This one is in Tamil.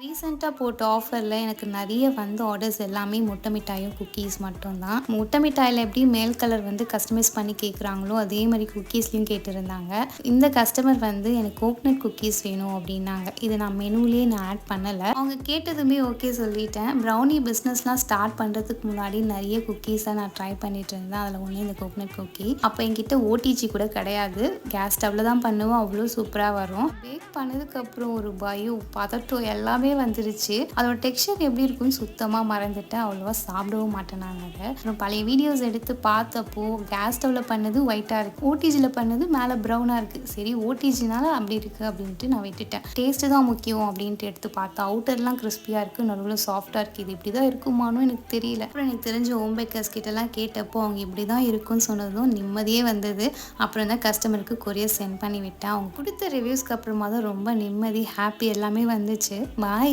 ரீசெண்டா போட்ட ஆஃபர்ல எனக்கு நெறைய வந்த ஆர்டர்ஸ் எல்லாமே முட்டை மிட்டாயும், குக்கீஸ் மட்டும் தான். முட்டை மிட்டாயில எப்படி மேல் கலர் வந்து கஸ்டமைஸ் பண்ணி கேட்குறாங்களோ, அதே மாரி குக்கீஸ்லயும் கேட்டிருந்தாங்க. இந்த கஸ்டமர் வந்து எனக்கு கோக்னட் குக்கீஸ் வேணும் அப்டின்னாங்க. இது நான் மெனுலயே ஆட் பண்ணல. அவங்க கேட்டதுமே ஓகே சொல்லிட்டேன். ப்ரௌனி பிசினஸ்லாம் ஸ்டார்ட் பண்றதுக்கு முன்னாடி நெறைய குக்கீஸ நான் ட்ரை பண்ணிட்டு இருந்தேன். அதுல ஒண்ணு இந்த கோக்னட் குக்கி. அப்ப என்கிட்ட ஓடிஜி கூட கிடையாது. கேஸ் ஸ்டவ்ல தான் பண்ணுவேன். அவ்ளோ சூப்பரா வரும். பேக் பண்ணதுக்கு அப்புறம் ஒரு பயம், பதட்டம் எல்லாமே வந்துருச்சு. அதோட டெக்ஸ்சர் எப்படி இருக்குன்னு சுத்தமா மறந்துட்டேன். அவ்வளவா சாப்பிடவும் மாட்டேன் நான் அத. அப்புறம் பழைய வீடியோஸ் எடுத்து பார்த்தப்போ கேஸ் ஸ்டவ்ல பண்ணது ஒயிட்டா இருக்கு. ஓடிஜில பண்ணது மேல ப்ரௌனா இருக்கு. சரி ஓடிஜினால அப்படி இருக்கு அப்படின்ட்டு நான் விட்டுட்டேன். டேஸ்ட் தான் முக்கியம் அப்படின்ட்டு எடுத்து பார்த்தா அவுட்டர்லாம் கிறிஸ்பியா இருக்கு, நடுவுல சாஃப்டா இருக்கு. இது இப்படிதான் இருக்குமானும் எனக்கு தெரியல. அப்புறம் எனக்கு தெரிஞ்ச ஹோம் பேக்கர்ஸ் கிட்டலாம் கேட்டப்போ அவங்க இப்படிதான் இருக்குன்னு சொன்னதும் நிம்மதியே வந்தது. அப்புறம் தான் கஸ்டமருக்கு கொரியர் சென்ட் பண்ணி விட்டேன். அவங்க கொடுத்த ரிவ்யூஸ்க்கு அப்புறமா தான் ரொம்ப நிம்மதி, ஹாப்பி எல்லாமே வந்துச்சு. பாய்.